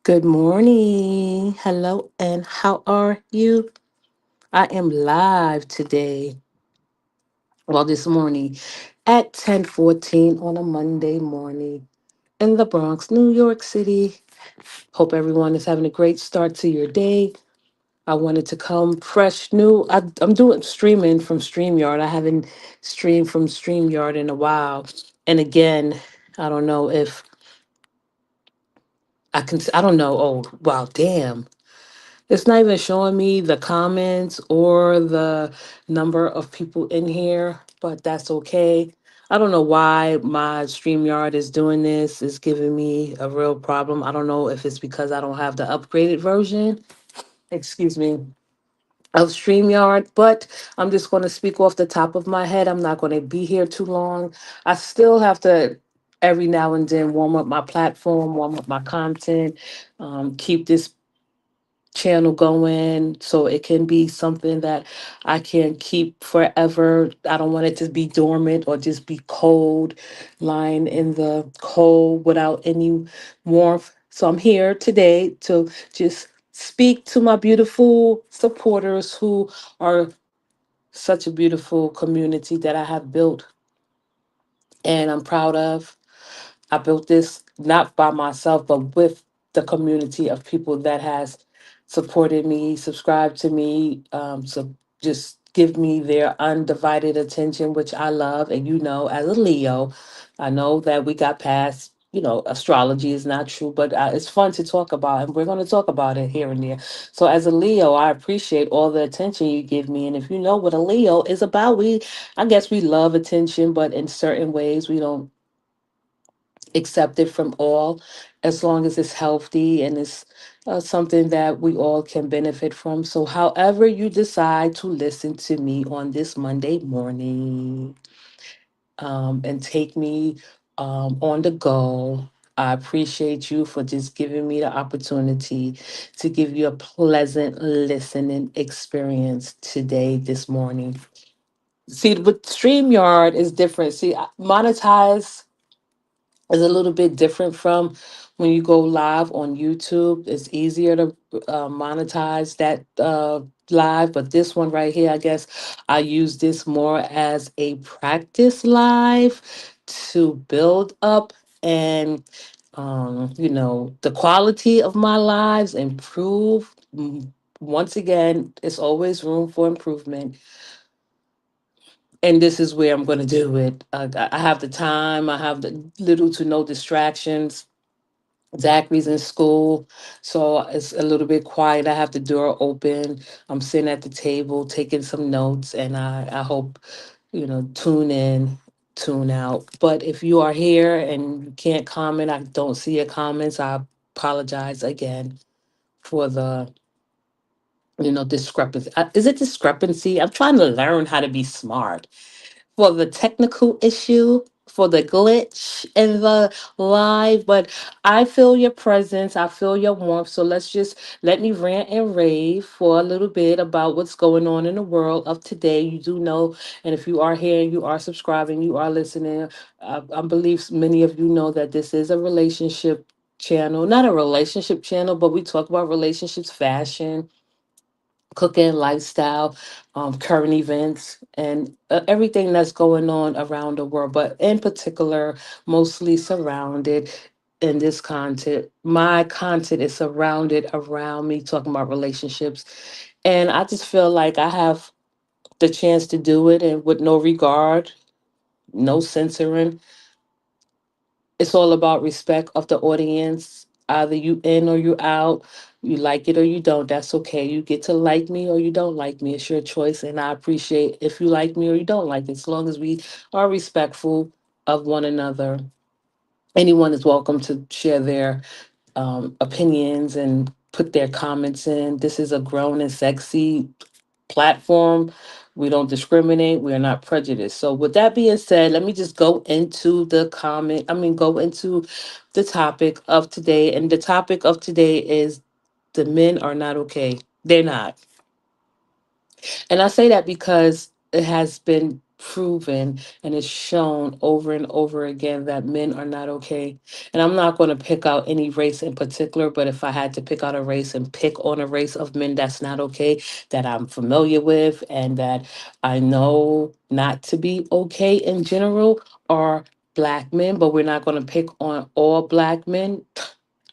Good morning. Hello, and how are you? I am live today, this morning at 10:14 on a Monday morning in the Bronx, New York City. Hope everyone is having a great start to your day. I wanted to come fresh new. I'm doing streaming from StreamYard. I haven't streamed from StreamYard in a while. And again, I don't know if I don't know. Oh, wow, damn. It's not even showing me the comments or the number of people in here, but that's okay. I don't know why my StreamYard is doing this. It's giving me a real problem. I don't know if it's because I don't have the upgraded version, excuse me, of StreamYard, but I'm just going to speak off the top of my head. I'm not going to be here too long. I still have to every now and then warm up my platform, warm up my content, keep this channel going so it can be something that I can keep forever. I don't want it to be dormant or just be cold, lying in the cold without any warmth. So I'm here today to just speak to my beautiful supporters who are such a beautiful community that I have built and I'm proud of. I built this not by myself, but with the community of people that has supported me, subscribed to me, so just give me their undivided attention, which I love. And as a Leo, I know that we got past. Astrology is not true, but it's fun to talk about, and we're going to talk about it here and there. So, as a Leo, I appreciate all the attention you give me, and if you know what a Leo is about, I guess we love attention, but in certain ways, we don't accepted from all as long as it's healthy and it's something that we all can benefit from. So, however, you decide to listen to me on this Monday morning and take me on the go. I appreciate you for just giving me the opportunity to give you a pleasant listening experience today, this morning. See, with StreamYard is different. See, monetize is a little bit different from when you go live on YouTube. It's easier to monetize that live, but this one right here, I guess I use this more as a practice live to build up and the quality of my lives improve. Once again, it's always room for improvement, and this is where I'm going to do it. I have the time. I have the little to no distractions. Zachary's in school, so it's a little bit quiet. I have the door open. I'm sitting at the table taking some notes, and I hope, tune in, tune out. But if you are here and you can't comment, I don't see your comments, I apologize again for the, discrepancy. Is it discrepancy? I'm trying to learn how to be smart for the technical issue, for the glitch in the live, but I feel your presence. I feel your warmth. So let me rant and rave for a little bit about what's going on in the world of today. You do know, and if you are here and you are subscribing, you are listening, I believe many of you know that this is a relationship channel, not a relationship channel, but we talk about relationships, fashion, cooking, lifestyle, current events, and everything that's going on around the world, but in particular, mostly surrounded in this content. My content is surrounded around me talking about relationships. And I just feel like I have the chance to do it and with no regard, no censoring. It's all about respect of the audience. Either you in or you out. You like it or you don't. That's okay. You get to like me or you don't like me. It's your choice. And I appreciate if you like me or you don't like it, as long as we are respectful of one another. Anyone is welcome to share their opinions and put their comments in. This is a grown and sexy platform. We don't discriminate. We are not prejudiced. So, with that being said, let me just go into go into the topic of today. And the topic of today is the men are not okay. They're not. And I say that because it has been. proven and it's shown over and over again that men are not okay. And I'm not going to pick out any race in particular, but if I had to pick out a race and pick on a race of men that's not okay, that I'm familiar with and that I know not to be okay in general, are black men. But we're not going to pick on all black men.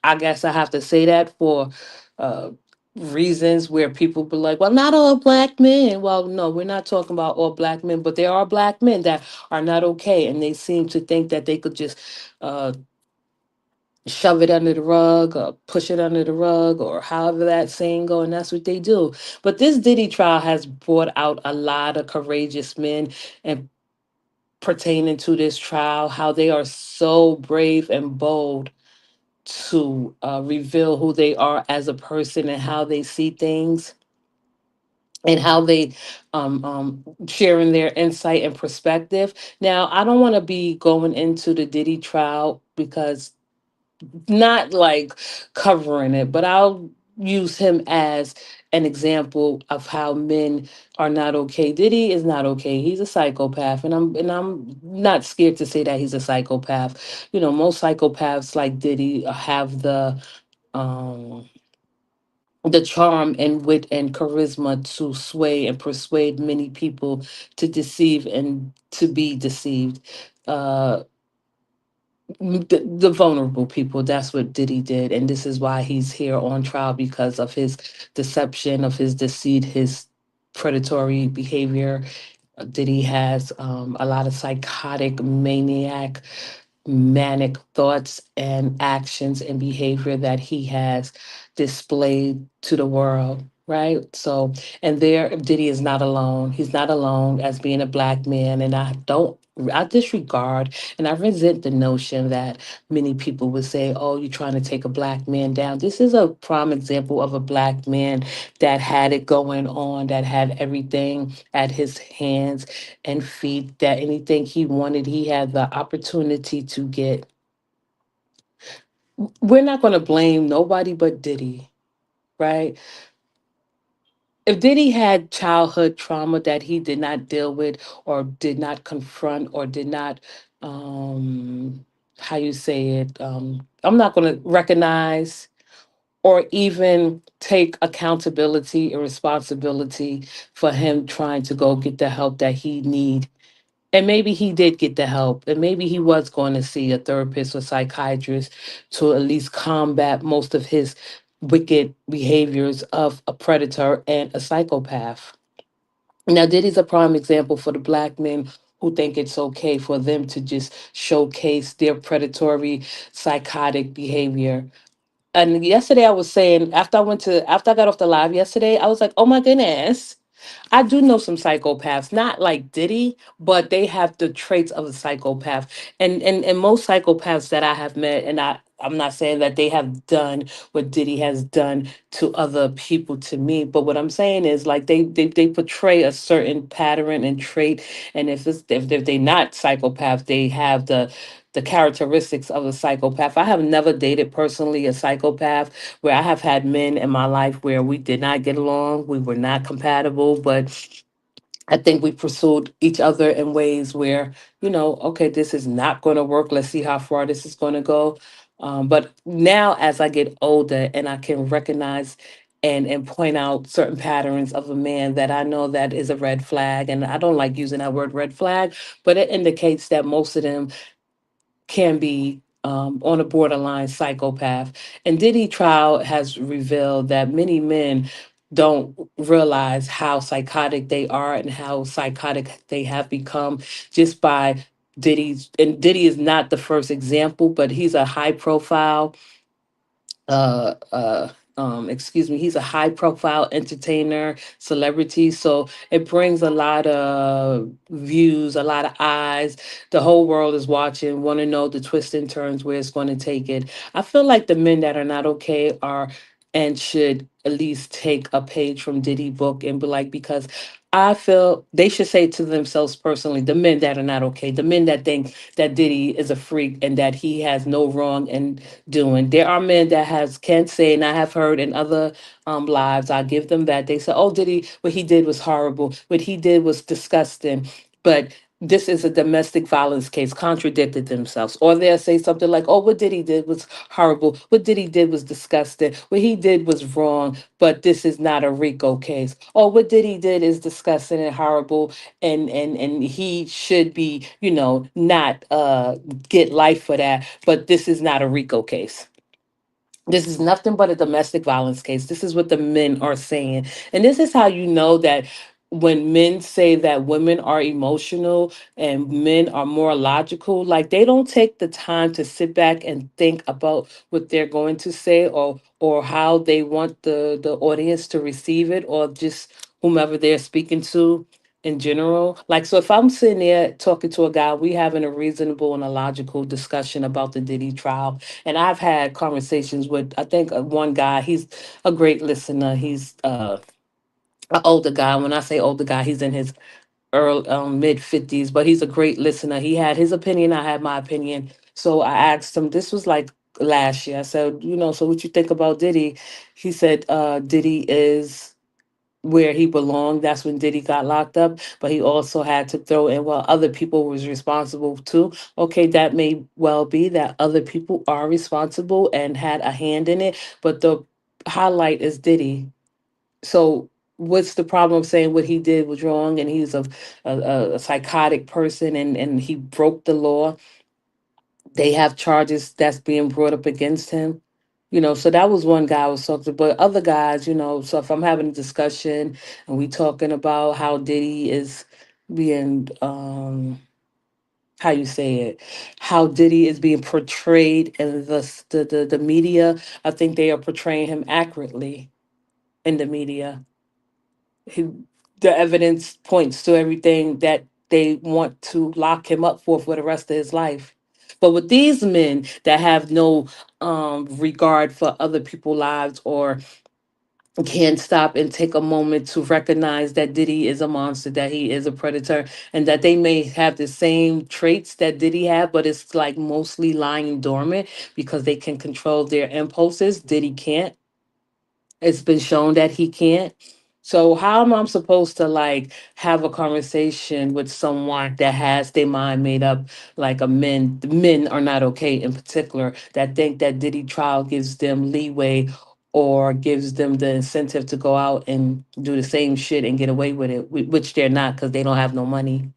I guess I have to say that for uh, reasons where people be like, well, not all black men. Well, no, we're not talking about all black men, but there are black men that are not okay. And they seem to think that they could just uh, shove it under the rug or push it under the rug or however that saying go. And that's what they do. But this Diddy trial has brought out a lot of courageous men and pertaining to this trial, how they are so brave and bold to reveal who they are as a person and how they see things and how they sharing their insight and perspective. Now, I don't want to be going into the Diddy trial because not like covering it, but I'll use him as an example of how men are not okay. Diddy is not okay. He's a psychopath, and I'm not scared to say that he's a psychopath. You know, most psychopaths like Diddy have um the charm and wit and charisma to sway and persuade many people to deceive and to be deceived. Uh, the vulnerable people. That's what Diddy did, and this is why he's here on trial because of his deception, of his deceit, his predatory behavior. Diddy has a lot of psychotic, maniac, manic thoughts and actions and behavior that he has displayed to the world. Right. So, and there, Diddy is not alone. He's not alone as being a black man. And I disregard and I resent the notion that many people would say, oh, you're trying to take a black man down. This is a prime example of a black man that had it going on, that had everything at his hands and feet, that anything he wanted, he had the opportunity to get. We're not going to blame nobody but Diddy, right? If Diddy had childhood trauma that he did not deal with or did not confront or did not, um, how you say it, I'm not going to recognize or even take accountability and responsibility for him trying to go get the help that he need. And maybe he did get the help, and maybe he was going to see a therapist or psychiatrist to at least combat most of his wicked behaviors of a predator and a psychopath. Now, Diddy's a prime example for the black men who think it's okay for them to just showcase their predatory, psychotic behavior. And yesterday I was saying, after I got off the live yesterday, I was like, oh my goodness, I do know some psychopaths, not like Diddy, but they have the traits of a psychopath. And most psychopaths that I have met, and I'm not saying that they have done what Diddy has done to other people to me, but what I'm saying is like they portray a certain pattern and trait, and if they're not psychopaths, they have the characteristics of a psychopath. I have never dated personally a psychopath where I have had men in my life where we did not get along, we were not compatible, but I think we pursued each other in ways where, okay, this is not going to work. Let's see how far this is going to go. But now, as I get older and I can recognize and point out certain patterns of a man that I know that is a red flag, and I don't like using that word red flag, but it indicates that most of them can be on a borderline psychopath. And Diddy trial has revealed that many men don't realize how psychotic they are and how psychotic they have become just by Diddy is not the first example, but he's a high profile excuse me, he's a high profile entertainer celebrity, so it brings a lot of views, a lot of eyes. The whole world is watching, want to know the twists and turns where it's going to take it. I feel like the men that are not okay are and should at least take a page from Diddy book and be like, because I feel they should say to themselves personally, the men that are not okay, the men that think that Diddy is a freak and that he has no wrong in doing. There are men that has can say, and I have heard in other lives, I give them that. They say, oh, Diddy, what he did was horrible. What he did was disgusting. but this is a domestic violence case, contradicted themselves. Or they'll say something like, oh, what Diddy did was horrible. What Diddy did was disgusting. What he did was wrong, but this is not a RICO case. Oh, what Diddy did is disgusting and horrible, and he should be, not get life for that, but this is not a RICO case. This is nothing but a domestic violence case. This is what the men are saying. And this is how you know that when men say that women are emotional and men are more logical, like they don't take the time to sit back and think about what they're going to say, or how they want the audience to receive it, or just whomever they're speaking to in general. Like, so if I'm sitting there talking to a guy, we having a reasonable and a logical discussion about the Diddy trial, and I've had conversations with, I think, one guy. He's a great listener. He's an older guy. When I say older guy, he's in his early mid 50s, but he's a great listener. He had his opinion. I had my opinion. So I asked him. This was like last year. I said, so what you think about Diddy? He said, Diddy is where he belonged. That's when Diddy got locked up. But he also had to throw in, well, other people was responsible too. Okay, that may well be that other people are responsible and had a hand in it. But the highlight is Diddy. So what's the problem of saying what he did was wrong, and he's a psychotic person, and he broke the law? They have charges that's being brought up against him. So that was one guy I was talking to. But other guys, so if I'm having a discussion and we talking about how Diddy is being, how you say it, how Diddy is being portrayed in the media, I think they are portraying him accurately in the media. he, the evidence points to everything that they want to lock him up for the rest of his life. But with these men that have no regard for other people's lives, or can't stop and take a moment to recognize that Diddy is a monster, that he is a predator, and that they may have the same traits that Diddy have, but it's like mostly lying dormant because they can control their impulses. Diddy can't. It's been shown that he can't. So how am I supposed to like have a conversation with someone that has their mind made up, like a men? The men are not okay in particular, that think that Diddy trial gives them leeway or gives them the incentive to go out and do the same shit and get away with it, which they're not, because they don't have no money.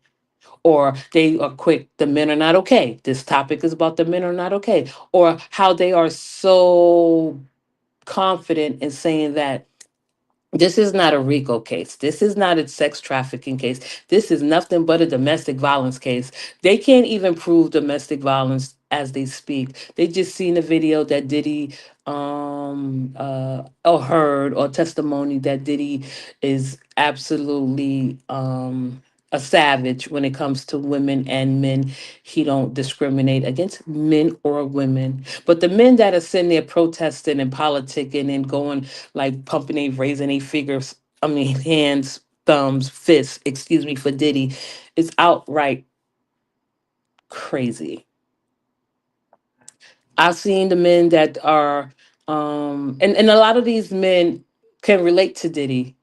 Or they are quick, the men are not okay. This topic is about the men are not okay. Or how they are so confident in saying that this is not a RICO case. This is not a sex trafficking case. This is nothing but a domestic violence case. They can't even prove domestic violence as they speak. They just seen a video that Diddy or heard, or testimony that Diddy is absolutely a savage when it comes to women and men. He don't discriminate against men or women. But the men that are sitting there protesting and politicking and going, like pumping they raising their figures, I mean hands, thumbs, fists, excuse me, for Diddy, is outright crazy. I've seen the men that are and a lot of these men can relate to Diddy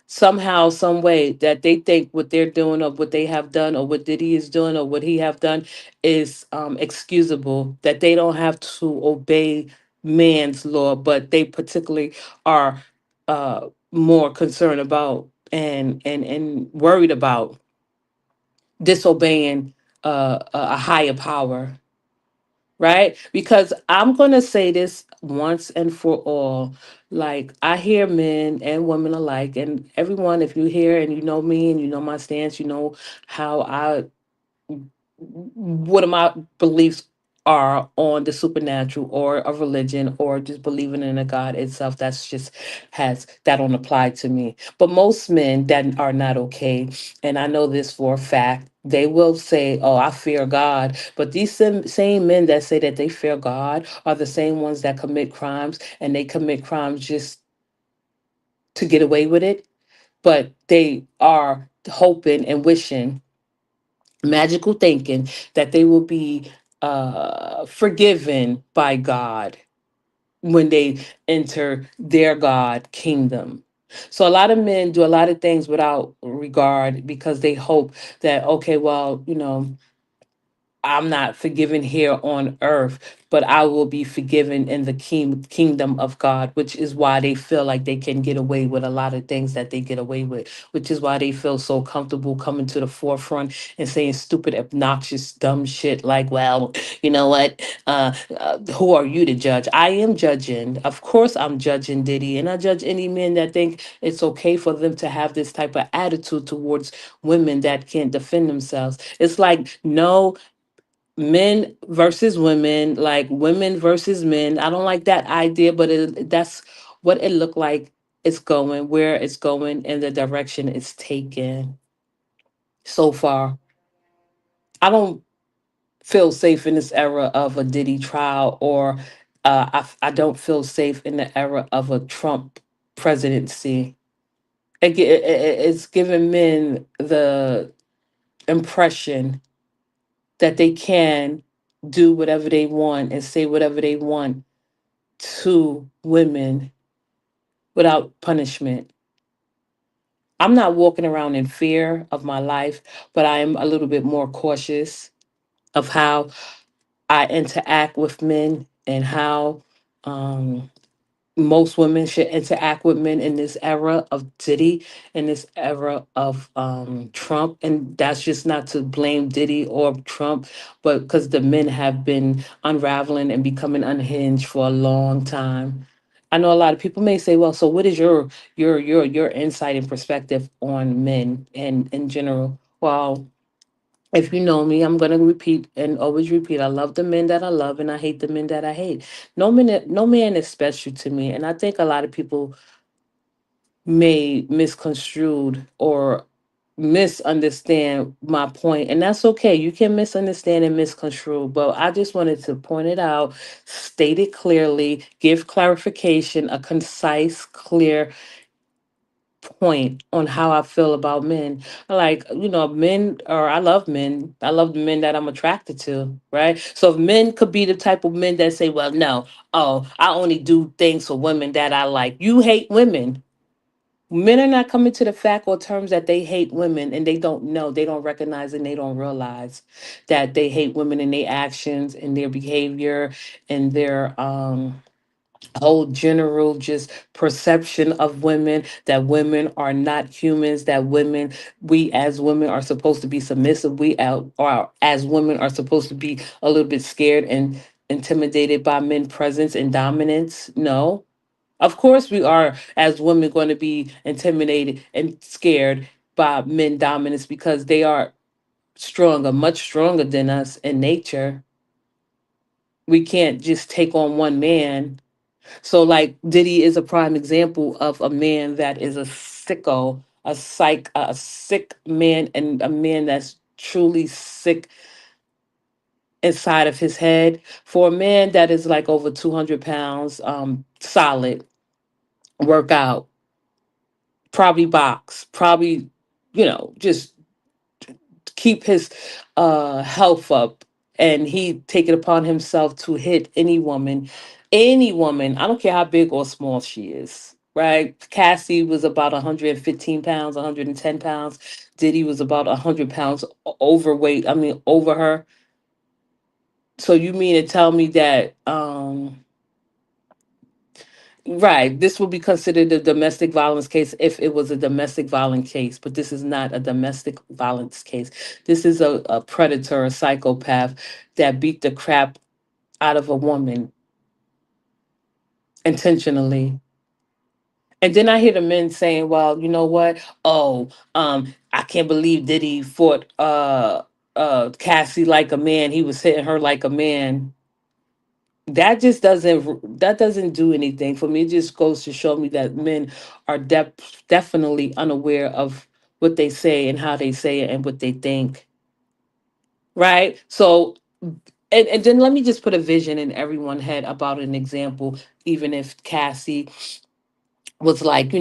somehow, some way, that they think what they're doing or what they have done or what Diddy is doing or what he have done is excusable, that they don't have to obey man's law, but they particularly are more concerned about and worried about disobeying a higher power, right? Because I'm going to say this once and for all. Like, I hear men and women alike, and everyone, if you hear and you know me and you know my stance, you know how I what my beliefs are on the supernatural or a religion or just believing in a God itself. That's just has that don't apply to me. But most men that are not okay, and I know this for a fact, they will say, oh, I fear God. But these same men that say that they fear God are the same ones that commit crimes, and they commit crimes just to get away with it. But they are hoping and wishing, magical thinking, that they will be forgiven by God when they enter their God kingdom. So a lot of men do a lot of things without regard because they hope that, okay, well, I'm not forgiven here on earth, but I will be forgiven in the kingdom of God, which is why they feel like they can get away with a lot of things that they get away with, which is why they feel so comfortable coming to the forefront and saying stupid, obnoxious, dumb shit like, well, you know what? Who are you to judge? I am judging. Of course, I'm judging Diddy, and I judge any men that think it's okay for them to have this type of attitude towards women that can't defend themselves. It's like, no, men versus women, like women versus men. I don't like that idea, but that's what it looked like. It's going where it's going and the direction it's taken so far. I don't feel safe in this era of a Diddy trial, or I don't feel safe in the era of a Trump presidency. It's giving men the impression that they can do whatever they want and say whatever they want to women without punishment. I'm not walking around in fear of my life, but I am a little bit more cautious of how I interact with men and how um, most women should interact with men in this era of Diddy, in this era of Trump. And that's just not to blame Diddy or Trump, but because the men have been unraveling and becoming unhinged for a long time. I know a lot of people may say, well, so what is your insight and perspective on men and in general? Well, if you know me, I'm gonna repeat and always repeat. I love the men that I love, and I hate the men that I hate. No man is special to me, and I think a lot of people may misconstrued or misunderstand my point, and that's okay. You can misunderstand and misconstrue, but I just wanted to point it out, state it clearly, give clarification, a concise, clear point on how I feel about men. Like, men, or I love men. I love the men that I'm attracted to, right? So if men could be the type of men that say, well, no, oh, I only do things for women that I like. You hate women. Men are not coming to the fact or terms that they hate women, and they don't know, they don't recognize, and they don't realize that they hate women in their actions and their behavior and their whole general just perception of women, that women are not humans, that we as women are supposed to be submissive, or as women are supposed to be a little bit scared and intimidated by men presence and dominance. No, of course we are as women going to be intimidated and scared by men dominance because they are stronger, much stronger than us in nature. We can't just take on one man. So, like, Diddy is a prime example of a man that is a sicko, a sick man, and a man that's truly sick inside of his head. For a man that is like over 200 pounds, solid, workout, probably box, probably, just keep his health up, and he take it upon himself to hit any woman. I don't care how big or small she is, right? Cassie was about 115 pounds, 110 pounds. Diddy was about 100 pounds overweight, I mean over her. So you mean to tell me that right, this would be considered a domestic violence case if it was a domestic violence case, but this is not a domestic violence case. This is a predator, a psychopath that beat the crap out of a woman intentionally. And then I hear the men saying, well, you know what? Oh, I can't believe Diddy fought Cassie like a man. He was hitting her like a man. That doesn't do anything for me. It just goes to show me that men are definitely unaware of what they say and how they say it and what they think, right? So, and then let me just put a vision in everyone's head about an example. Even if Cassie was like,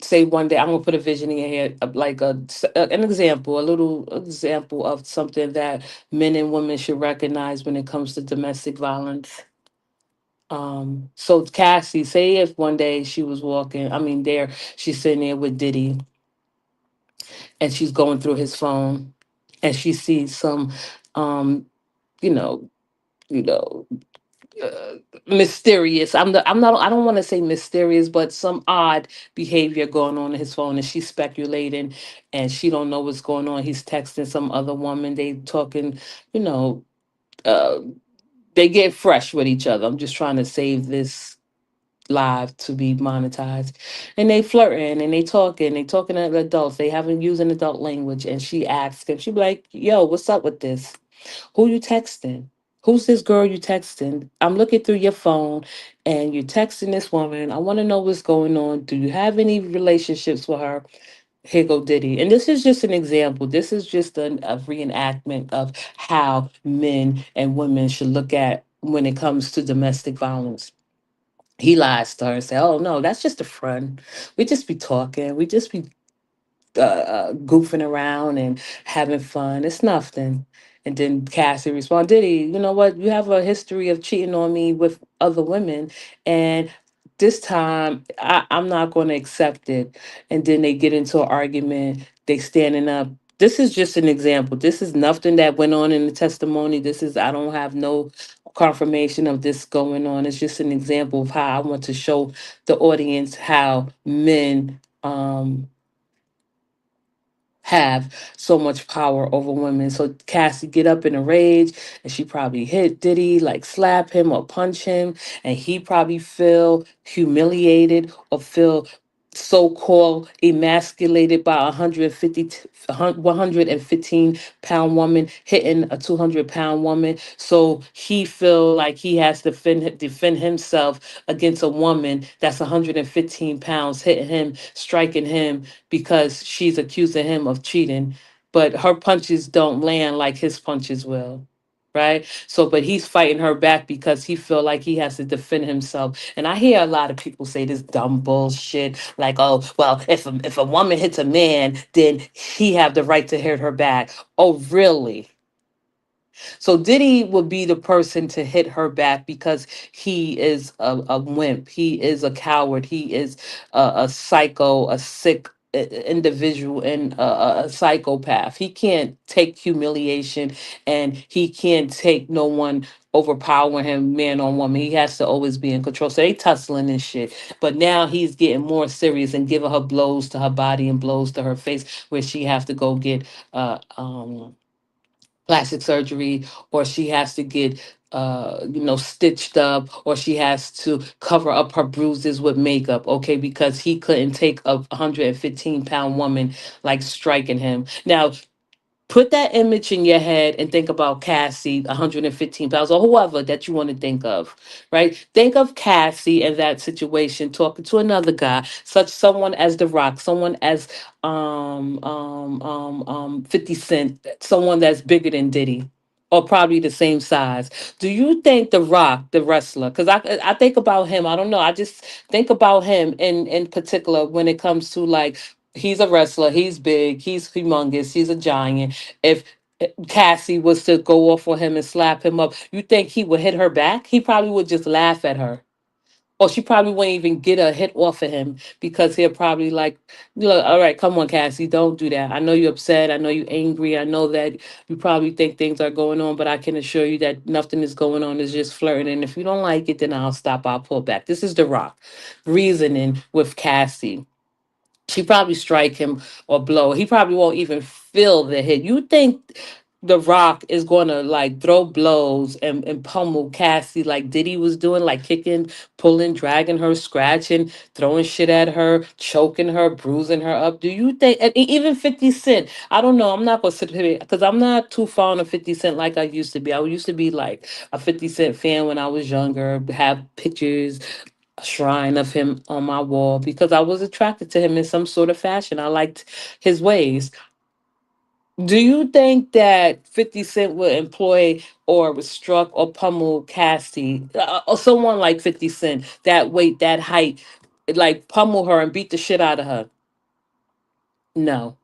say one day, I'm gonna put a vision in your head of like an example, a little example of something that men and women should recognize when it comes to domestic violence. So Cassie, say if one day she was walking, I mean, there she's sitting there with Diddy, and she's going through his phone, and she sees some, um, you know, you know, uh, mysterious. I'm not. I don't want to say mysterious, but some odd behavior going on in his phone, and she's speculating, and she don't know what's going on. He's texting some other woman. They talking, you know. Uh, they get fresh with each other. I'm just trying to save this live to be monetized, and they flirting and they talking to adults. They haven't used an adult language, and she asks him. She be like, "Yo, what's up with this? Who you texting? Who's this girl you texting? I'm looking through your phone and you're texting this woman. I want to know what's going on. Do you have any relationships with her?" Here go Diddy. And this is just an example. This is just a reenactment of how men and women should look at when it comes to domestic violence. He lies to her and say, "Oh no, that's just a front. We just be talking. We just be goofing around and having fun. It's nothing." And then Cassie responded, "Diddy, you know what? You have a history of cheating on me with other women, and this time I'm not going to accept it." And then they get into an argument. They standing up. This is just an example. This is nothing that went on in the testimony. This is I don't have no confirmation of this going on. It's just an example of how I want to show the audience how men have so much power over women. So Cassie get up in a rage, and she probably hit Diddy, like slap him or punch him, and he probably feel humiliated or feel so-called emasculated by 115-pound woman hitting a 200-pound woman. So he feel like he has to defend himself against a woman that's 115 pounds hitting him, striking him because she's accusing him of cheating, but her punches don't land like his punches will. Right. So, but he's fighting her back because he feel like he has to defend himself. And I hear a lot of people say this dumb bullshit, like, "Oh, well, if a woman hits a man, then he have the right to hit her back." Oh, really? So Diddy would be the person to hit her back because he is a wimp. He is a coward. He is a psycho, a sick individual, and a psychopath. He can't take humiliation, and he can't take no one overpowering him, man on woman. He has to always be in control. So they tussling and shit. But now he's getting more serious and giving her blows to her body and blows to her face, where she have to go get plastic surgery, or she has to get stitched up, or she has to cover up her bruises with makeup, okay, because he couldn't take a 115-pound woman like striking him. Now put that image in your head and think about Cassie, 115 pounds, or whoever that you want to think of, right? Think of Cassie in that situation talking to another guy, such someone as The Rock, someone as 50 Cent, someone that's bigger than Diddy. Or probably the same size. Do you think The Rock, the wrestler, because I think about him, I don't know, I just think about him in particular when it comes to like he's a wrestler, he's big, he's humongous, he's a giant. If Cassie was to go off on him and slap him up, you think he would hit her back? He probably would just laugh at her. Or she probably wouldn't even get a hit off of him because he'll probably like, look, all right, come on, Cassie, don't do that. I know you're upset. I know you're angry. I know that you probably think things are going on, but I can assure you that nothing is going on. It's just flirting. And if you don't like it, then I'll stop. I'll pull back. This is The Rock reasoning with Cassie. She probably strike him or blow. He probably won't even feel the hit. You think The Rock is gonna like throw blows and pummel Cassie like Diddy was doing, like kicking, pulling, dragging her, scratching, throwing shit at her, choking her, bruising her up? Do you think and even 50 Cent? I don't know. I'm not gonna sit here because I'm not too fond of 50 Cent like I used to be. I used to be like a 50 Cent fan when I was younger, have pictures, a shrine of him on my wall because I was attracted to him in some sort of fashion. I liked his ways. Do you think that 50 Cent would employ or was struck or pummel Cassie or someone like 50 Cent, that weight, that height, like pummel her and beat the shit out of her? No,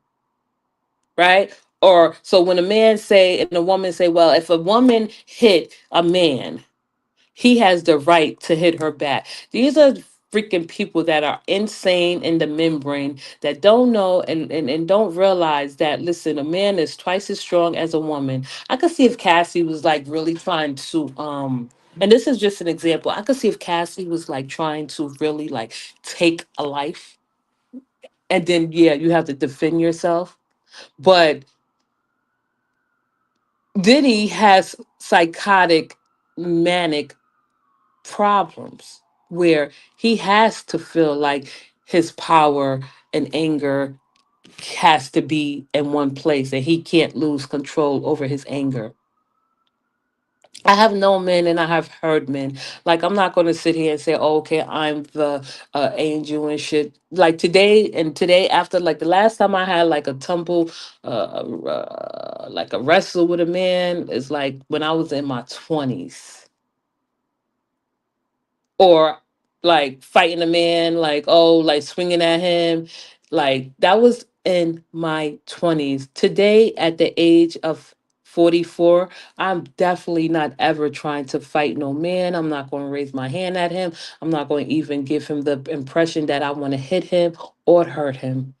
right? Or so when a man say and a woman say, well, if a woman hit a man, he has the right to hit her back. These are freaking people that are insane in the membrane that don't know and don't realize that, listen, a man is twice as strong as a woman. I could see if Cassie was like really trying to and this is just an example. I could see if Cassie was like trying to really like take a life, and then yeah, you have to defend yourself. But Diddy has psychotic, manic problems where he has to feel like his power and anger has to be in one place and he can't lose control over his anger. I have known men and I have heard men. Like, I'm not going to sit here and say, oh, okay, I'm the angel and shit. Like today, after like the last time I had like a tumble, like a wrestle with a man, is like when I was in my 20s, or like fighting a man, like, oh, like swinging at him, like that was in my 20s. Today at the age of 44, I'm definitely not ever trying to fight no man. I'm not going to raise my hand at him. I'm not going to even give him the impression that I want to hit him or hurt him,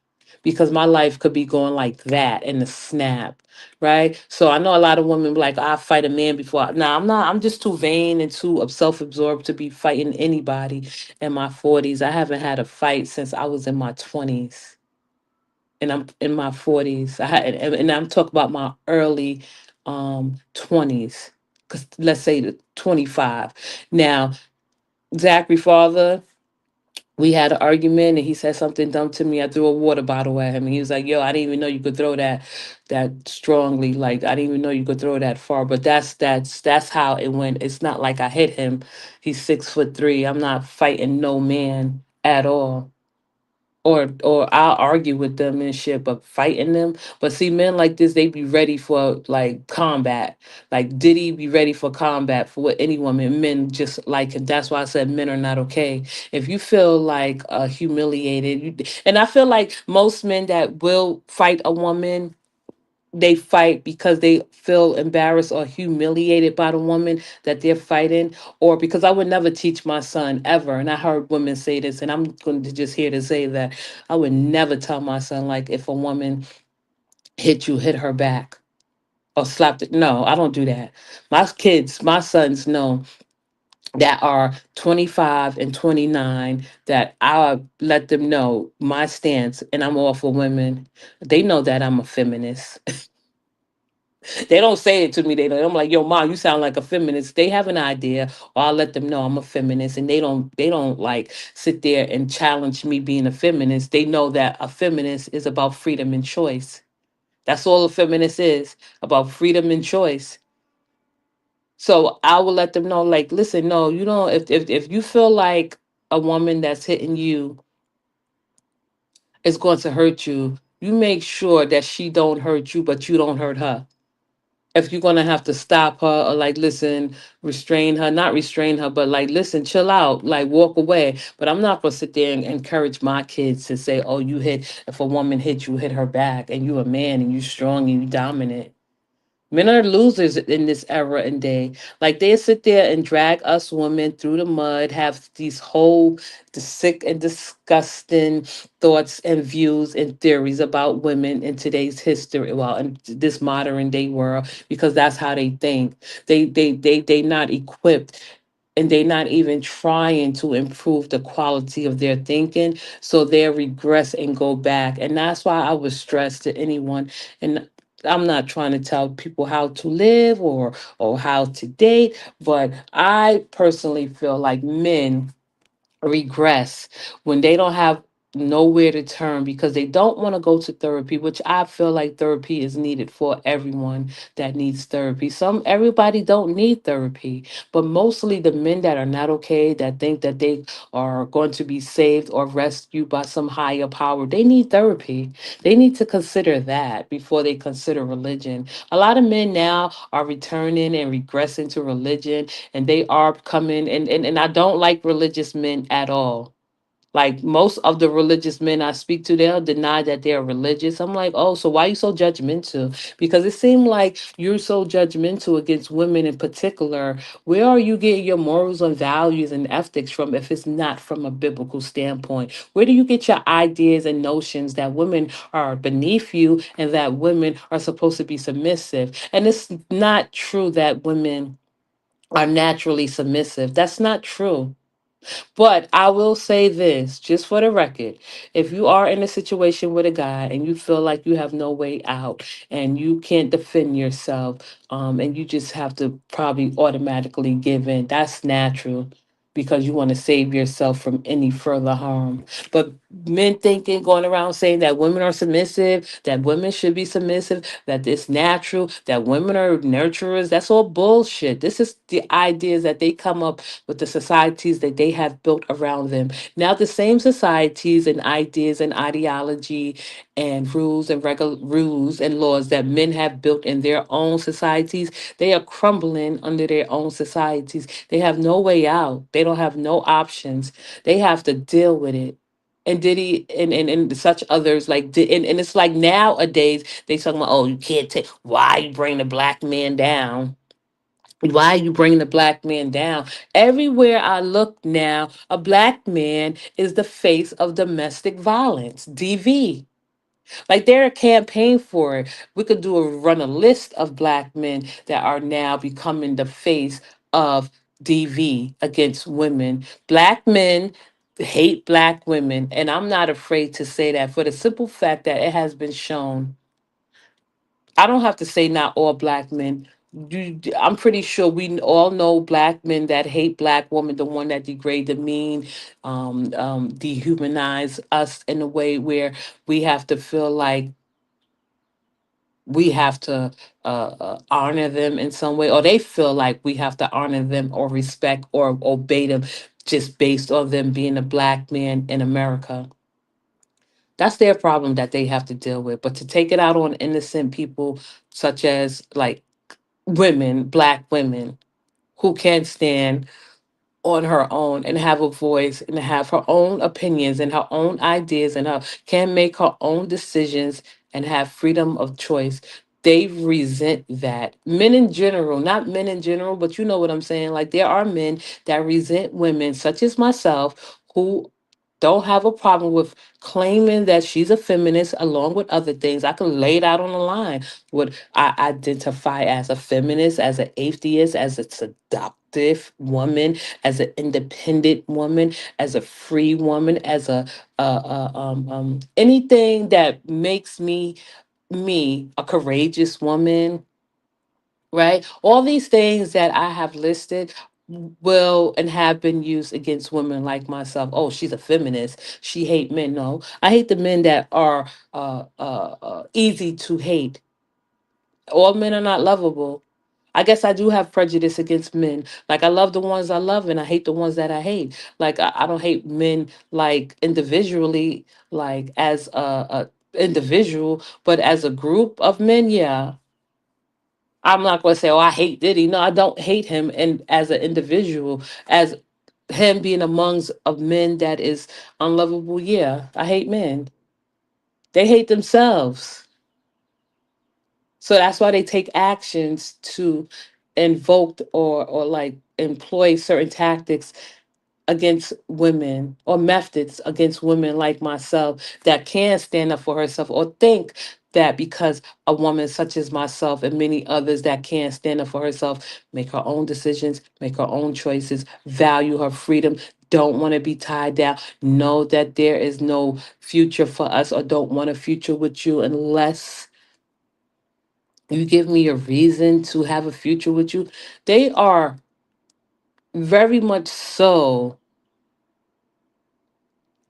because my life could be going like that in a snap, right? So I know a lot of women be like, I fight a man before. Nah, I'm not. I'm just too vain and too self-absorbed to be fighting anybody in my 40s. I haven't had a fight since I was in my 20s, and I'm in my 40s. And I'm talking about my early 20s, because let's say the 25. Now, Zachary father, we had an argument and he said something dumb to me. I threw a water bottle at him and he was like, yo, I didn't even know you could throw that strongly. Like, I didn't even know you could throw that far. But that's how it went. It's not like I hit him. He's 6'3". I'm not fighting no man at all. Or I'll argue with them and shit, but fighting them. But see, men like this, they be ready for like combat. Like Diddy be ready for combat for what any woman. Men just like it. That's why I said men are not okay. If you feel like humiliated, and I feel like most men that will fight a woman, they fight because they feel embarrassed or humiliated by the woman that they're fighting, or because I would never teach my son ever, and I heard women say this, and I'm going to just here to say that I would never tell my son, like, if a woman hit you, hit her back or slapped it. No, I don't do that. My sons know, that are 25 and 29, that I let them know my stance, and I'm all for women. They know that I'm a feminist. They don't say it to me. They don't. I'm like, yo, mom, you sound like a feminist. They have an idea, or I'll let them know I'm a feminist, and they don't like sit there and challenge me being a feminist. They know that a feminist is about freedom and choice. That's all a feminist is, about freedom and choice. So I will let them know, like, listen, no, you don't. If you feel like a woman that's hitting you is going to hurt you, you make sure that she don't hurt you, but you don't hurt her. If you're gonna have to stop her, or like, listen, restrain her, not restrain her, but like, listen, chill out, like, walk away. But I'm not gonna sit there and encourage my kids to say, oh, you hit, if a woman hit you, hit her back, and you a man and you strong and you dominant. Men are losers in this era and day. Like, they sit there and drag us women through the mud, have these whole the sick and disgusting thoughts and views and theories about women in today's history, well, in this modern day world, because that's how they think. They not equipped, and they're not even trying to improve the quality of their thinking, so they regress and go back. And that's why I would stress to anyone, and I'm not trying to tell people how to live or how to date, but I personally feel like men regress when they don't have nowhere to turn, because they don't want to go to therapy, which I feel like therapy is needed for everyone that needs therapy. Everybody don't need therapy, but mostly the men that are not okay, that think that they are going to be saved or rescued by some higher power, they need therapy. They need to consider that before they consider religion. A lot of men now are returning and regressing to religion, and they are coming, and I don't like religious men at all. Like most of the religious men I speak to, they'll deny that they're religious. I'm like, oh, so why are you so judgmental? Because it seemed like you're so judgmental against women in particular. Where are you getting your morals and values and ethics from if it's not from a biblical standpoint? Where do you get your ideas and notions that women are beneath you and that women are supposed to be submissive? And it's not true that women are naturally submissive. That's not true. But I will say this, just for the record. If you are in a situation with a guy and you feel like you have no way out and you can't defend yourself, and you just have to probably automatically give in, that's natural because you want to save yourself from any further harm. But men thinking, going around saying that women are submissive, that women should be submissive, that it's natural, that women are nurturers, that's all bullshit. This is the ideas that they come up with, the societies that they have built around them. Now, the same societies and ideas and ideology and rules and laws that men have built in their own societies, they are crumbling under their own societies. They have no way out. They don't have no options. They have to deal with it. And Diddy and such others and it's like nowadays they talking about, oh, you can't take, why you bring the black man down, why are you bringing the black man down? Everywhere I look now, a black man is the face of domestic violence, DV. Like they're a campaign for it. We could run a list of black men that are now becoming the face of DV against women. Black men hate black women, and I'm not afraid to say that for the simple fact that it has been shown. I don't have to say not all black men. I'm pretty sure we all know black men that hate black women, the one that degrade, demean, dehumanize us in a way where we have to feel like we have to honor them in some way, or they feel like we have to honor them or respect or obey them just based on them being a black man in America. That's their problem that they have to deal with. But to take it out on innocent people, such as like women, black women, who can stand on her own and have a voice and have her own opinions and her own ideas and her can make her own decisions and have freedom of choice. They resent that. Men in general, not men in general, but you know what I'm saying. Like there are men that resent women, such as myself, who don't have a problem with claiming that she's a feminist along with other things. I can lay it out on the line. Would I identify as a feminist, as an atheist, as a seductive woman, as an independent woman, as a free woman, as anything that makes me a courageous woman, right? All these things that I have listed will and have been used against women like myself. Oh, she's a feminist. She hate men. No, I hate the men that are easy to hate. All men are not lovable. I guess I do have prejudice against men. Like I love the ones I love and I hate the ones that I hate. Like I don't hate men like individually, like as a individual, but as a group of men, yeah. I'm not going to say, oh, I hate Diddy. No, I don't hate him. And as an individual, as him being amongst of men that is unlovable, yeah, I hate men. They hate themselves. So that's why they take actions to invoke or like employ certain tactics against women or methods against women like myself that can stand up for herself or think that because a woman such as myself and many others that can stand up for herself, make her own decisions, make her own choices, value her freedom, don't want to be tied down, know that there is no future for us or don't want a future with you unless you give me a reason to have a future with you. They are very much so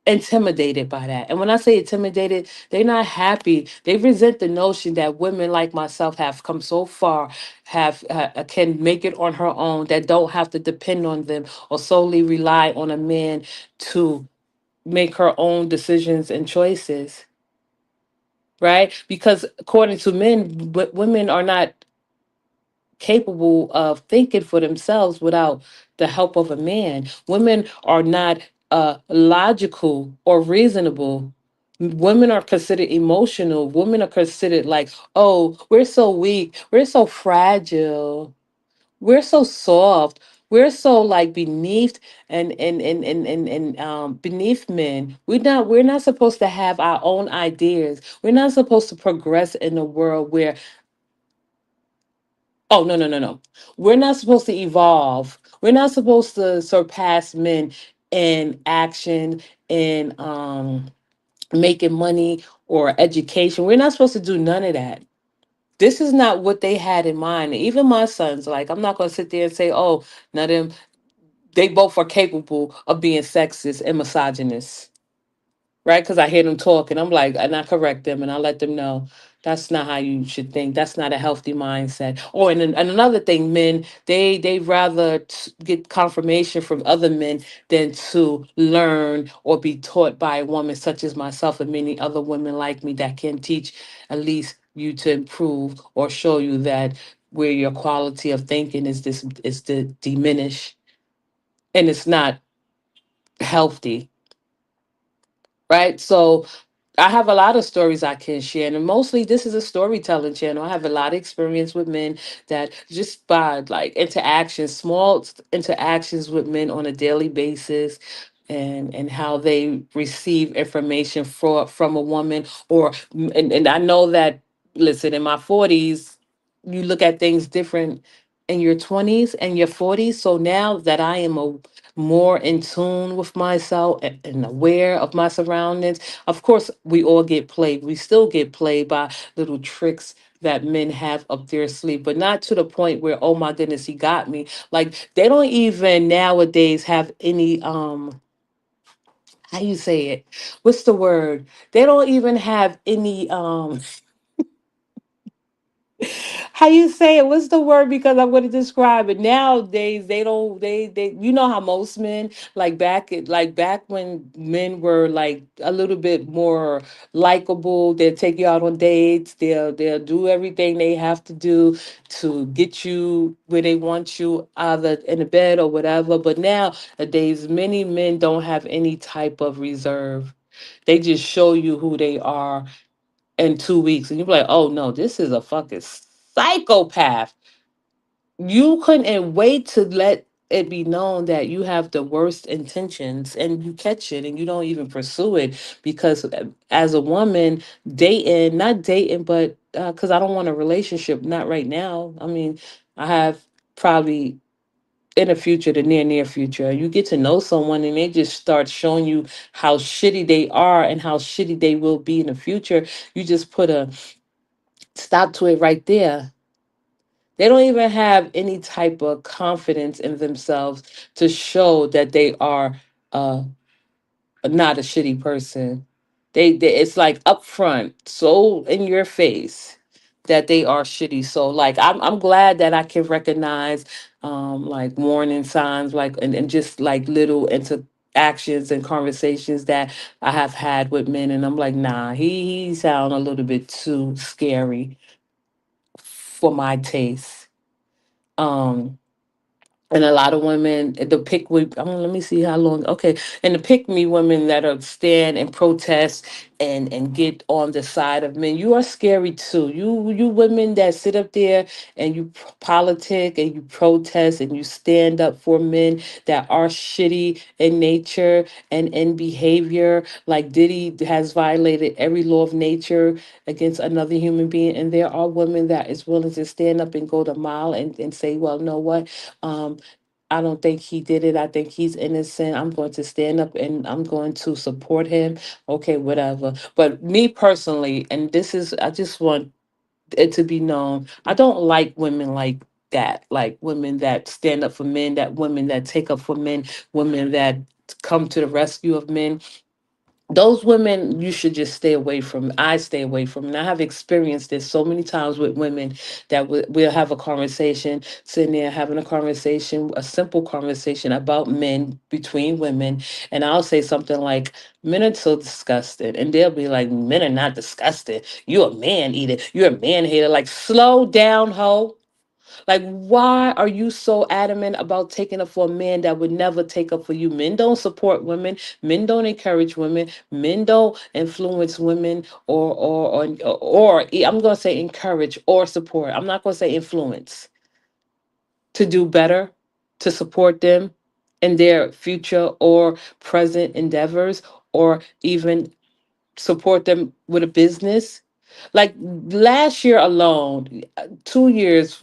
intimidated by that. And when I say intimidated, they're not happy. They resent the notion that women like myself have come so far, have can make it on her own, that don't have to depend on them or solely rely on a man to make her own decisions and choices, right? Because according to men, women are not capable of thinking for themselves without the help of a man. Women are not logical or reasonable. Women are considered emotional. Women are considered like, oh, we're so weak, we're so fragile, we're so soft, we're so like beneath and beneath men. We're not supposed to have our own ideas. We're not supposed to progress in a world where, oh, no, no, no, no, we're not supposed to evolve. We're not supposed to surpass men in action, in making money or education. We're not supposed to do none of that. This is not what they had in mind. Even my sons, like, I'm not going to sit there and say, oh, none of them, they both are capable of being sexist and misogynist, right? Because I hear them talk, and I'm like, and I correct them, and I let them know that's not how you should think. That's not a healthy mindset. Oh, and another thing, men, they rather get confirmation from other men than to learn or be taught by a woman such as myself and many other women like me that can teach at least you to improve or show you that where your quality of thinking is to diminish, and it's not healthy, right? So I have a lot of stories I can share, and mostly this is a storytelling channel. I have a lot of experience with men that just by like interactions, small interactions with men on a daily basis, and how they receive information from a woman, or and I know that, listen, in my 40s, you look at things different in your 20s and your 40s. So now that I am more in tune with myself and aware of my surroundings. Of course, we all get played. We still get played by little tricks that men have up their sleeve, but not to the point where, oh my goodness, he got me. Like, they don't even nowadays have any how you say it? What's the word? They don't even have any how you say it? What's the word? Because I'm going to describe it. Nowadays, they don't. They. You know how most men, like back when men were like a little bit more likable. They'll take you out on dates. They'll do everything they have to do to get you where they want you, either in the bed or whatever. But nowadays, many men don't have any type of reserve. They just show you who they are in 2 weeks, and you're like, oh no, this is a fucking psychopath. You couldn't wait to let it be known that you have the worst intentions, and you catch it and you don't even pursue it because, as a woman, dating, not dating, but because I don't want a relationship, not right now. I mean, I have probably in the future, the near future, you get to know someone and they just start showing you how shitty they are and how shitty they will be in the future. You just put a stop to it right there. They don't even have any type of confidence in themselves to show that they are uh, not a shitty person. They it's like upfront, so in your face that they are shitty. So like I'm glad that I can recognize like warning signs, like and just like little interactions and conversations that I have had with men, and I'm like, nah, he sound a little bit too scary for my taste. Um and a lot of women, the pick we let me see how long, okay, and the pick me women that are stand and protest and get on the side of men, you are scary too. You women that sit up there and you politic and you protest and you stand up for men that are shitty in nature and in behavior, like Diddy has violated every law of nature against another human being, and there are women that is willing to stand up and go the mile and say, well, know what, um I don't think he did it. I think he's innocent. I'm going to stand up and I'm going to support him. Okay, whatever. But me personally, and this is, I just want it to be known, I don't like women like that. Like women that stand up for men, that women that take up for men, women that come to the rescue of men. Those women you should just stay away from. I stay away from, and I have experienced this so many times with women that we'll have a conversation, sitting there having a conversation, a simple conversation about men between women, and I'll say something like, men are so disgusted, and they'll be like, men are not disgusted, you're a man eater, you're a man hater. Like, slow down, ho. Like, why are you so adamant about taking up for a man that would never take up for you? Men don't support women. Men don't encourage women. Men don't influence women, I'm going to say encourage or support. I'm not going to say influence, to do better, to support them in their future or present endeavors, or even support them with a business. Like last year alone, 2 years,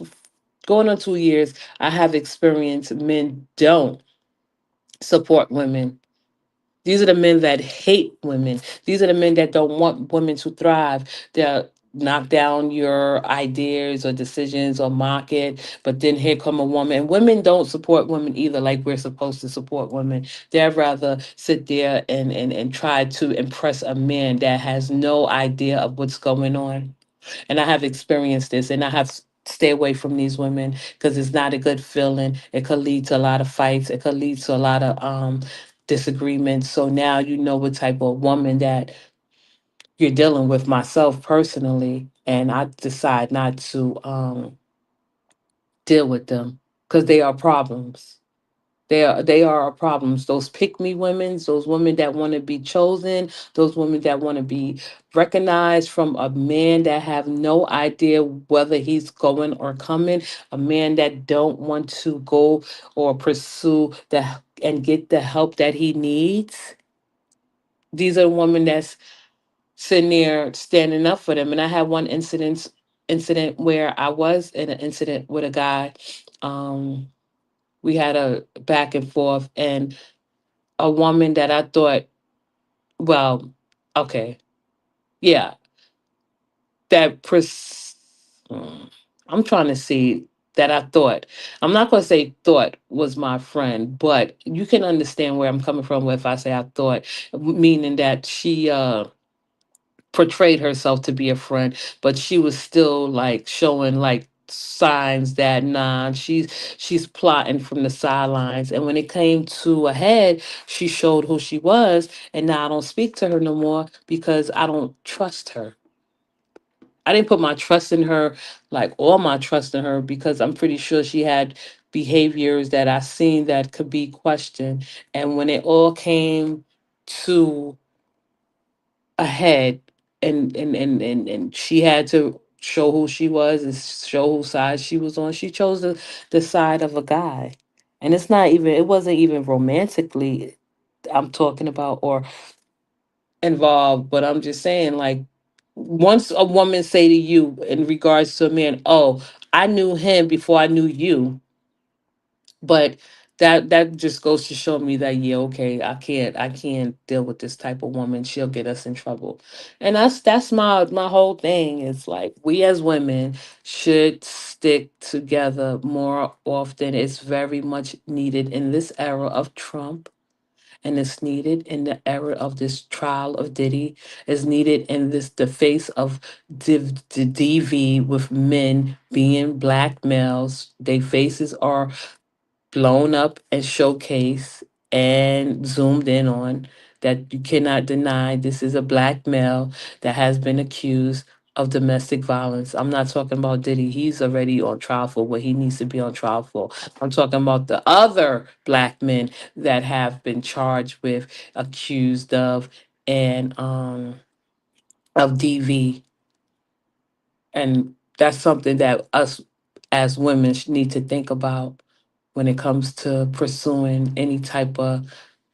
going on 2 years, I have experienced men don't support women. These are the men that hate women. These are the men that don't want women to thrive. They'll knock down your ideas or decisions or mock it. But then here come a woman. And women don't support women either, like we're supposed to support women. They'd rather sit there and try to impress a man that has no idea of what's going on. And I have experienced this, and I have stay away from these women because it's not a good feeling. It could lead to a lot of fights. It could lead to a lot of disagreements. So now you know what type of woman that you're dealing with. Myself personally, and I decide not to deal with them because they are problems. They are problems. Those pick me women, those women that want to be chosen, those women that want to be recognized from a man that have no idea whether he's going or coming, a man that don't want to go or pursue the and get the help that he needs. These are women that's sitting there standing up for them. And I had one incident where I was in an incident with a guy. Um, we had a back and forth, and a woman that I thought, well, okay, yeah, that I'm trying to see that I thought. I'm not going to say thought was my friend, but you can understand where I'm coming from if I say I thought, meaning that she portrayed herself to be a friend, but she was still like showing like signs that nah, she's plotting from the sidelines. And when it came to a head, she showed who she was, and now I don't speak to her no more because I don't trust her. I didn't put my trust in her, like all my trust in her, because I'm pretty sure she had behaviors that I seen that could be questioned. And when it all came to ahead, and she had to show who she was and show whose side she was on, she chose the side of a guy. And it wasn't even romantically I'm talking about or involved, but I'm just saying, like, once a woman say to you in regards to a man, oh, I knew him before I knew you. But that just goes to show me that, yeah, okay, I can't deal with this type of woman. She'll get us in trouble. And that's my whole thing. Is like, we as women should stick together more often. It's very much needed in this era of Trump, and it's needed in the era of this trial of Diddy. It's needed in this the face of the DV, with men being black males. Their faces are blown up and showcased and zoomed in on, that you cannot deny this is a black male that has been accused of domestic violence. I'm not talking about Diddy. He's already on trial for what he needs to be on trial for. I'm talking about the other black men that have been charged with, accused of, and of DV. And that's something that us as women need to think about when it comes to pursuing any type of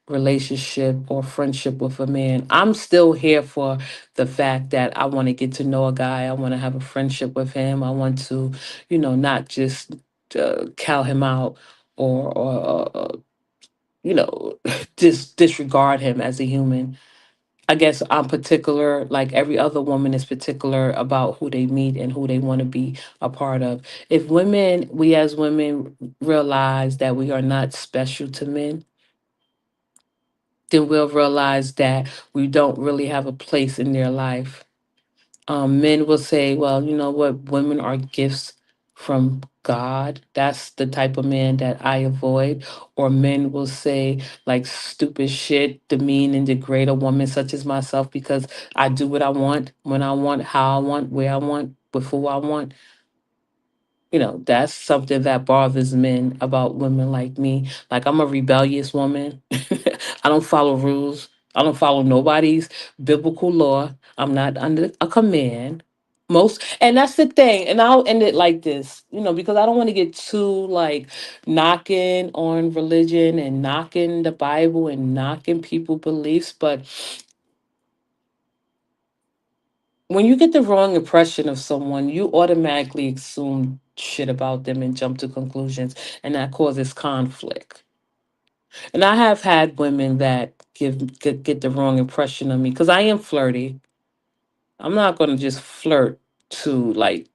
relationship or friendship with a man. I'm still here for the fact that I want to get to know a guy. I want to have a friendship with him. I want to, not just cow him out, or just disregard him as a human. I guess I'm particular, like every other woman is particular about who they meet and who they want to be a part of. If we as women realize that we are not special to men, then we'll realize that we don't really have a place in their life. Men will say, well, you know what, women are gifts from God. That's the type of man that I avoid. Or men will say like stupid shit, demean and degrade a woman such as myself, because I do what I want, when I want, how I want, where I want, with who I want. That's something that bothers men about women like me. Like, I'm a rebellious woman. I don't follow rules. I don't follow nobody's biblical law. I'm not under a command. And that's the thing. And I'll end it like this, because I don't want to get too like knocking on religion and knocking the Bible and knocking people beliefs. But when you get the wrong impression of someone, you automatically assume shit about them and jump to conclusions, and that causes conflict. And I have had women that get the wrong impression of me because I am flirty. I'm not going to just flirt to like,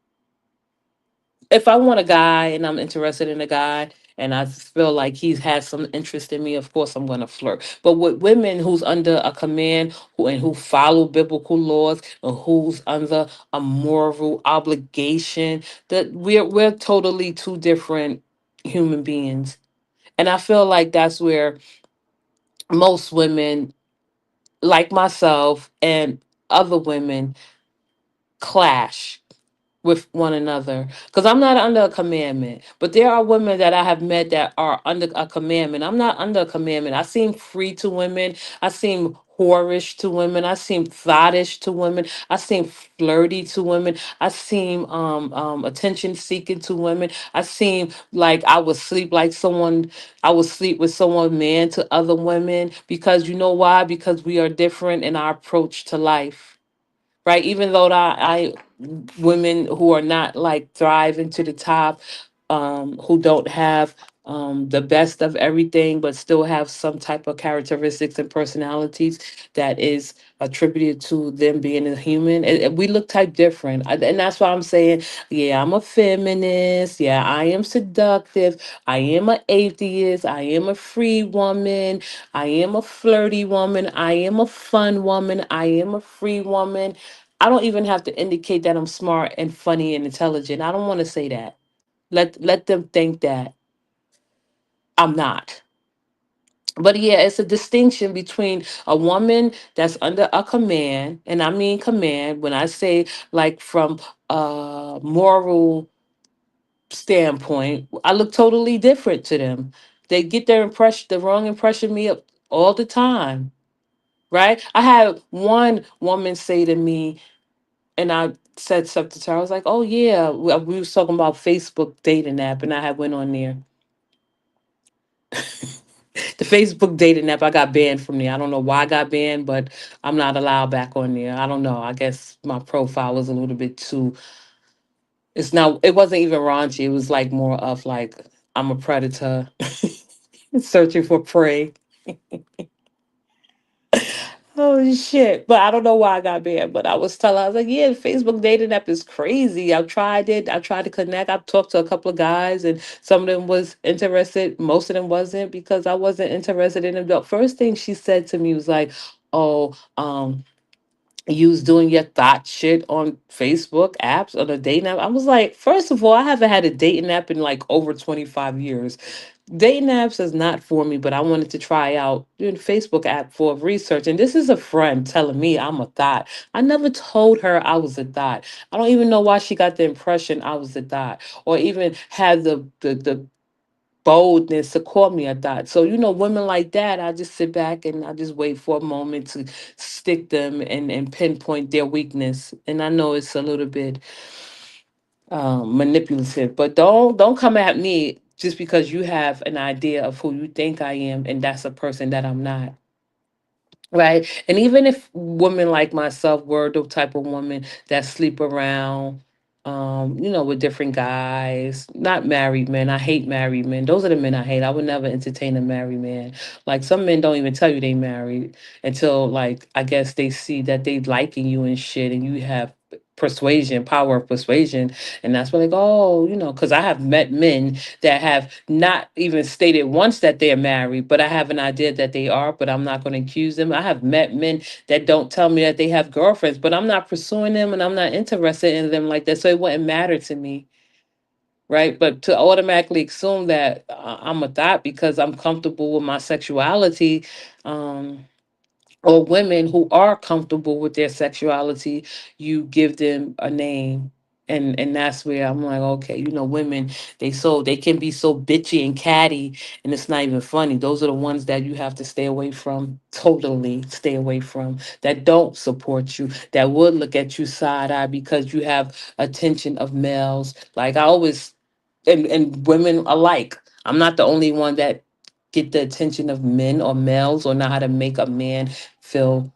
if I want a guy and I'm interested in a guy and I feel like he has some interest in me, of course I'm going to flirt. But with women who's under a command who follow biblical laws and who's under a moral obligation, that we're totally two different human beings. And I feel like that's where most women, like myself and other women, clash with one another, because I'm not under a commandment, but there are women that I have met that are under a commandment. I'm not under a commandment. I seem free to women. I seem whorish to women. I seem thottish to women. I seem flirty to women. I seem attention seeking to women. I seem like I would sleep with someone man to other women, because you know why? Because we are different in our approach to life, right? Even though I women who are not like thriving to the top, who don't have the best of everything, but still have some type of characteristics and personalities that is attributed to them being a human. And we look type different. And that's why I'm saying, yeah, I'm a feminist. Yeah, I am seductive. I am an atheist. I am a free woman. I am a flirty woman. I am a fun woman. I am a free woman. I don't even have to indicate that I'm smart and funny and intelligent. I don't want to say that. Let them think that I'm not. But yeah, it's a distinction between a woman that's under a command, and I mean command when I say like from a moral standpoint, I look totally different to them. They get the wrong impression of me all the time, right? I had one woman say to me, and I said something to her. I was like, "Oh yeah, we was talking about Facebook dating app, and I had went on there. The Facebook dating app, I got banned from there. I don't know why I got banned, but I'm not allowed back on there. I don't know. I guess my profile was a little bit too. It's not. It wasn't even raunchy. It was like more of like I'm a predator, searching for prey. Oh shit. But I don't know why I got banned. But I was telling, I was like, yeah, the Facebook dating app is crazy. I've tried it. I tried to connect. I've talked to a couple of guys and some of them was interested. Most of them wasn't, because I wasn't interested in them. The first thing she said to me was like, oh, you was doing your thought shit on Facebook apps on a dating app. I was like, first of all, I haven't had a dating app in like over 25 years. Dating apps is not for me, but I wanted to try out doing Facebook app for research. And this is a friend telling me I'm a thought. I never told her I was a thought. I don't even know why she got the impression I was a thought, or even had the boldness to call me a thought. So, women like that, I just sit back and I just wait for a moment to stick them and pinpoint their weakness. And I know it's a little bit manipulative, but don't come at me just because you have an idea of who you think I am, and that's a person that I'm not. Right. And even if women like myself were the type of woman that sleep around, with different guys, not married men. I hate married men. Those are the men I hate. I would never entertain a married man. Like, some men don't even tell you they married until, like, I guess they see that they liking you and shit, and you have power of persuasion. And that's when they go, oh, because I have met men that have not even stated once that they're married, but I have an idea that they are, but I'm not going to accuse them. I have met men that don't tell me that they have girlfriends, but I'm not pursuing them and I'm not interested in them like that. So it wouldn't matter to me. Right. But to automatically assume that I'm a thought because I'm comfortable with my sexuality, um, or women who are comfortable with their sexuality, you give them a name. And that's where I'm like, okay, women, they can be so bitchy and catty, and it's not even funny. Those are the ones that you have to stay away from, totally stay away from, that don't support you, that would look at you side eye because you have attention of males. Like I always, and women alike. I'm not the only one that get the attention of men or males, or know how to make a man feel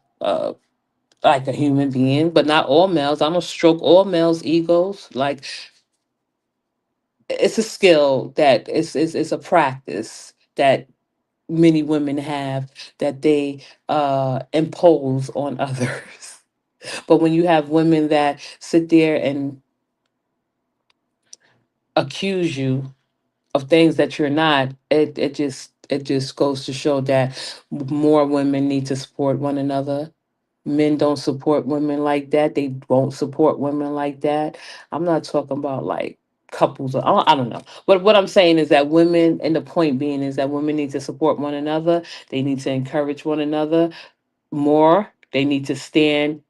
like a human being, but not all males. I don't stroke all males' egos. Like it's a skill that is a practice that many women have, that they impose on others. But when you have women that sit there and accuse you of things that you're not, it just goes to show that more women need to support one another. Men don't support women like that. They won't support women like that. I'm not talking about like couples. I don't know. But what I'm saying is that women, and the point being is that women need to support one another. They need to encourage one another more. They need to stand.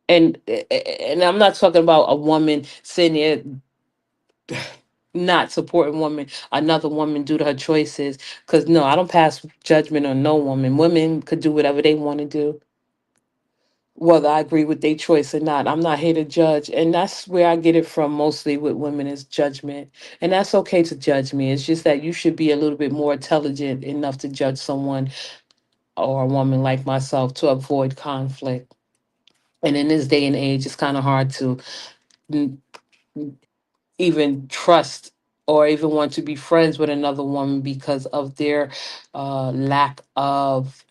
And I'm not talking about a woman sitting there not supporting another woman due to her choices. Because no, I don't pass judgment on no woman. Women could do whatever they want to do, whether I agree with their choice or not. I'm not here to judge. And that's where I get it from mostly with women, is judgment. And that's okay to judge me. It's just that you should be a little bit more intelligent enough to judge someone or a woman like myself to avoid conflict. And in this day and age, it's kind of hard to mm, even trust or even want to be friends with another woman because of their lack of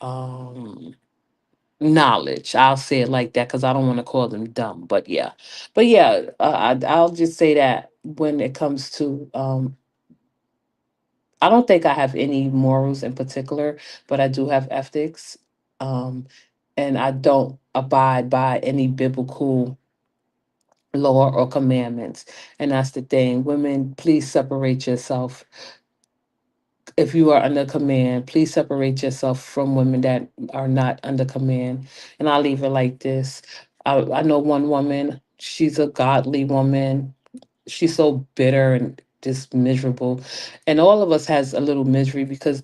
knowledge. I'll say it like that because I don't want to call them dumb. But yeah, I'll just say that when it comes to, I don't think I have any morals in particular, but I do have ethics, um, and I don't abide by any biblical law or commandments. And that's the thing. Women, please separate yourself. If you are under command, please separate yourself from women that are not under command. And I'll leave it like this. I know one woman, she's a godly woman. She's so bitter and just miserable. And all of us has a little misery because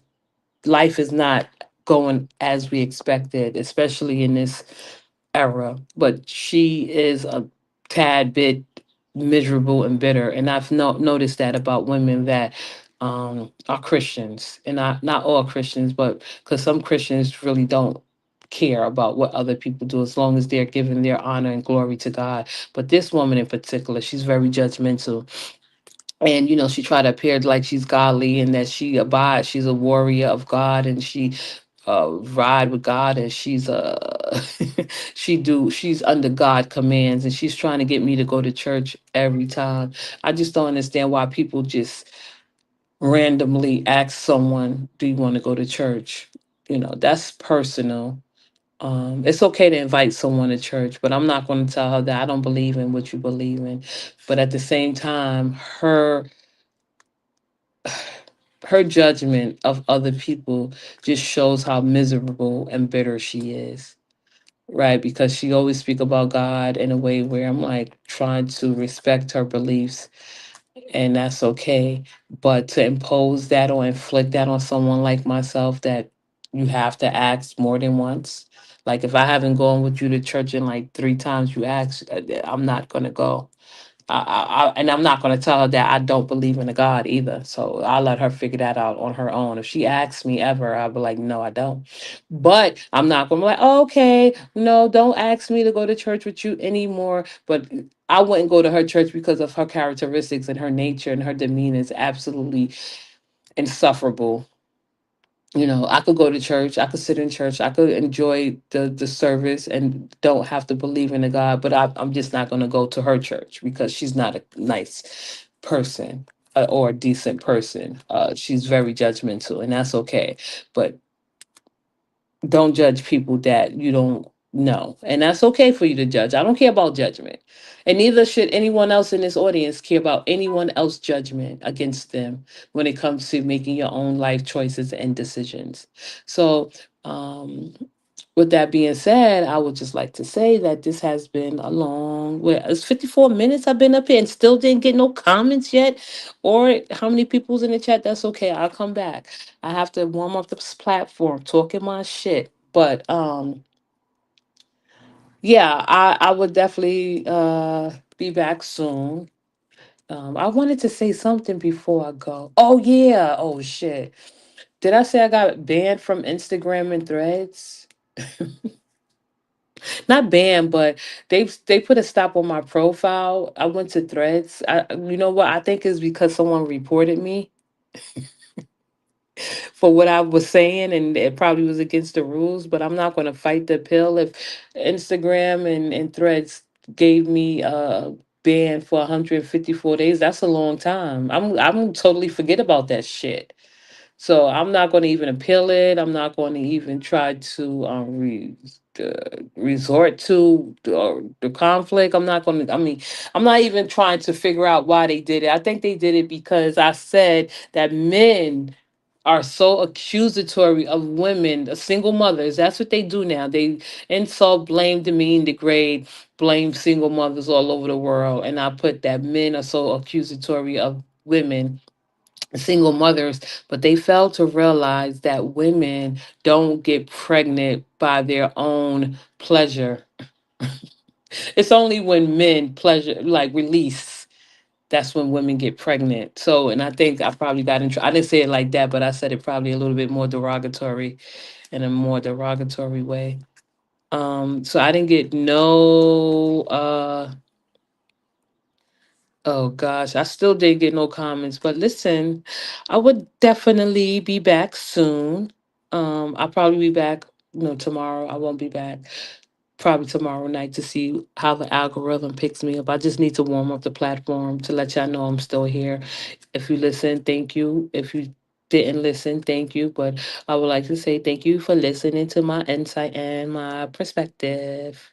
life is not going as we expected, especially in this era. But she is a tad bit miserable and bitter, and I've noticed that about women that are Christians, and not all Christians, but because some Christians really don't care about what other people do as long as they're giving their honor and glory to God. But this woman in particular, she's very judgmental, and she tried to appear like she's godly and that she abides, she's a warrior of God, and she ride with God, and she's she's under God commands, and she's trying to get me to go to church every time. I just don't understand why people just randomly ask someone, do you want to go to church? That's personal. It's okay to invite someone to church, but I'm not going to tell her that I don't believe in what you believe in. But at the same time, her judgment of other people just shows how miserable and bitter she is, right? Because she always speak about God in a way where I'm like trying to respect her beliefs, and that's okay. But to impose that or inflict that on someone like myself, that you have to ask more than once. Like if I haven't gone with you to church in like 3 times, you ask, I'm not gonna go. And I'm not going to tell her that I don't believe in a God either. So I'll let her figure that out on her own. If she asks me ever, I'll be like, no, I don't. But I'm not going to be like, oh, okay, no, don't ask me to go to church with you anymore. But I wouldn't go to her church because of her characteristics and her nature, and her demeanor is absolutely insufferable. I could go to church, I could sit in church, I could enjoy the service and don't have to believe in a God, but I'm just not going to go to her church because she's not a nice person, or a decent person. She's very judgmental, and that's okay. But don't judge people that you don't know. And that's okay for you to judge. I don't care about judgment. And neither should anyone else in this audience care about anyone else's judgment against them when it comes to making your own life choices and decisions. So, with that being said, I would just like to say that this has been a long Where it's 54 minutes I've been up here and still didn't get no comments yet, or how many people's in the chat. That's okay. I'll come back. I have to warm up this platform, talking my shit. But yeah, I would definitely be back soon. I wanted to say something before I go. Oh yeah. Oh shit. Did I say I got banned from Instagram and Threads? Not banned, but they put a stop on my profile. I went to Threads. You know what? I think it's because someone reported me for what I was saying, and it probably was against the rules. But I'm not going to fight the pill if Instagram and Threads gave me a ban for 154 days. That's a long time. I'm totally forget about that shit. So I'm not going to even appeal it. I'm not going to even try to resort to the conflict. I'm not going to. I mean, I'm not even trying to figure out why they did it. I think they did it because I said that men are so accusatory of women, single mothers. That's what they do now. They insult, blame, demean, degrade, blame single mothers all over the world. And I put that men are so accusatory of women, single mothers, but they fail to realize that women don't get pregnant by their own pleasure. It's only when men pleasure, like release, that's when women get pregnant. So, and I think I probably got in. I didn't say it like that, but I said it probably a little bit more derogatory, in a more derogatory way. So I didn't get no. Oh gosh, I still didn't get no comments. But listen, I would definitely be back soon. I'll probably be back, tomorrow. I won't be back. Probably tomorrow night to see how the algorithm picks me up. I just need to warm up the platform to let y'all know I'm still here. If you listen, thank you. If you didn't listen, thank you. But I would like to say thank you for listening to my insight and my perspective.